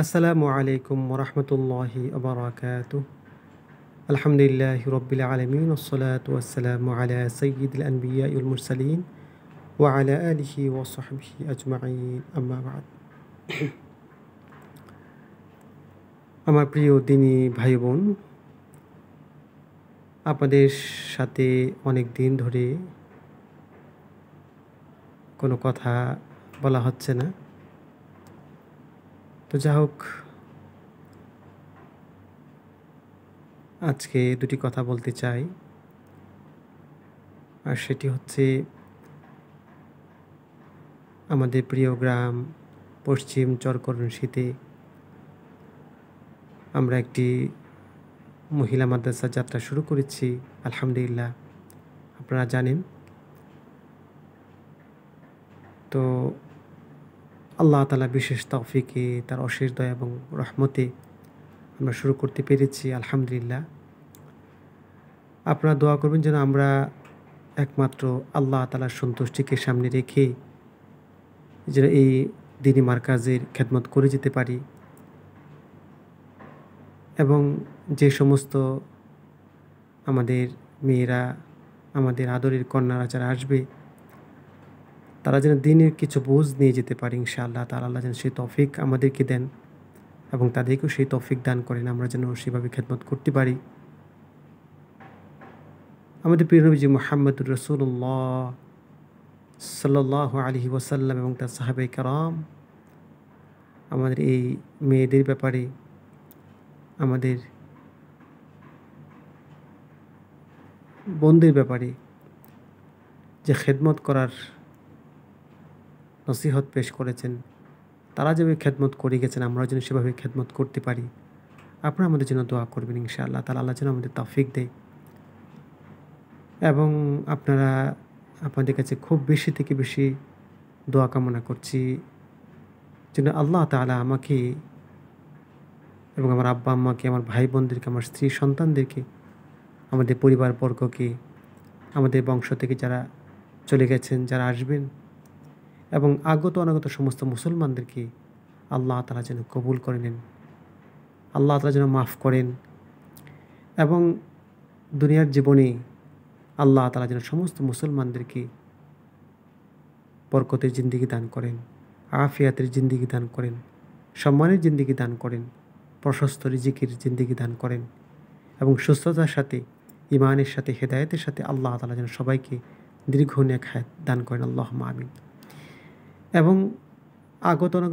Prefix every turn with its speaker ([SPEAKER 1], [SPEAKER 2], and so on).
[SPEAKER 1] আসসালামু আলাইকুম ওরহমতুল্লাহি ওবরাকাতুহ। আলহামদুলিল্লাহি রব্বিল আলামিন ওয়াসসালাতু ওয়াসসালামু আলা সাইয়্যিদিল আনবিয়া ওয়াল মুরসালিন ওয়া আলা আলিহি ওয়া সাহবিহি আজমাইন, আম্মা বা'দ। আমার প্রিয় দিনী ভাই বোন, আপনাদের সাথে অনেক দিন ধরে কোনো কথা বলা হচ্ছে না। তো যা হোক, আজকে দুটি কথা বলতে চাই। আর সেটি হচ্ছে আমাদের প্রিয় গ্রাম পশ্চিম চরকরণশীতে আমরা একটি মহিলা মাদ্রাসা যাত্রা শুরু করেছি, আলহামদুলিল্লাহ। আপনারা জানেন, তো আল্লাহ তাআলা বিশেষ তৌফিকে, তার অশেষ দয়া এবং রহমতে আমরা শুরু করতে পেরেছি, আলহামদুলিল্লাহ। আপনারা দোয়া করবেন যেন আমরা একমাত্র আল্লাহ তাআলার সন্তুষ্টিকে সামনে রেখে যেন এই দ্বীনি মারকাজের খেদমত করে যেতে পারি, এবং যে সমস্ত আমাদের মেয়েরা, আমাদের আদরের কন্যারা যারা আসবে, তারা যেন দিনের কিছু বোঝ নিয়ে যেতে পারে ইনশাআল্লাহ তাআলা। আল্লাহ যেন সেই তৌফিক আমাদেরকে দেন এবং তাদেরকেও সেই তৌফিক দান করেন, আমরা যেন সেভাবে খেদমত করতে পারি। আমাদের প্রিয় নবীজি মুহাম্মদুর রাসূলুল্লাহ সাল্লাল্লাহু আলাইহি ওয়াসাল্লাম এবং তার সাহাবায়ে কেরাম আমাদের এই মেয়েদের ব্যাপারে, আমাদের বোনদের ব্যাপারে যে খেদমত করার নসিহত পেশ করেছেন, তারা যেভাবে খেদমত করে গেছেন, আমরাও যেন সেভাবে খেদমত করতে পারি। আপনারা আমাদের জন্য দোয়া করবেন ইনশাআল্লাহ তাআলা। আল্লাহ যেন আমাদের তৌফিক দেয়। এবং আপনাদের কাছে খুব বেশি থেকে বেশি দোয়া কামনা করছি যেন আল্লাহ তাআলা আমাকে এবং আমার আব্বা আম্মাকে, আমার ভাই বোনদেরকে, আমার স্ত্রী সন্তানদেরকে, আমাদের পরিবারবর্গকে, আমাদের বংশ থেকে যারা চলে গেছেন, যারা আসবেন, এবং আগত অনাগত সমস্ত মুসলমানদেরকে আল্লাহ তাআলা যেন কবুল করে নেন, আল্লাহ তাআলা যেন মাফ করেন, এবং দুনিয়ার জীবনে আল্লাহ তাআলা যেন সমস্ত মুসলমানদেরকে বরকতের জিন্দেগি দান করেন, আফিয়াতের জিন্দেগি দান করেন, সম্মানের জিন্দেগি দান করেন, প্রশস্ত রিজিকের জিন্দেগি দান করেন, এবং সুস্থতার সাথে, ইমানের সাথে, হেদায়েতের সাথে আল্লাহ তাআলা যেন সবাইকে দীর্ঘ নেক হায়াত দান করেন, আল্লাহুম্মা আমিন। এবং আগত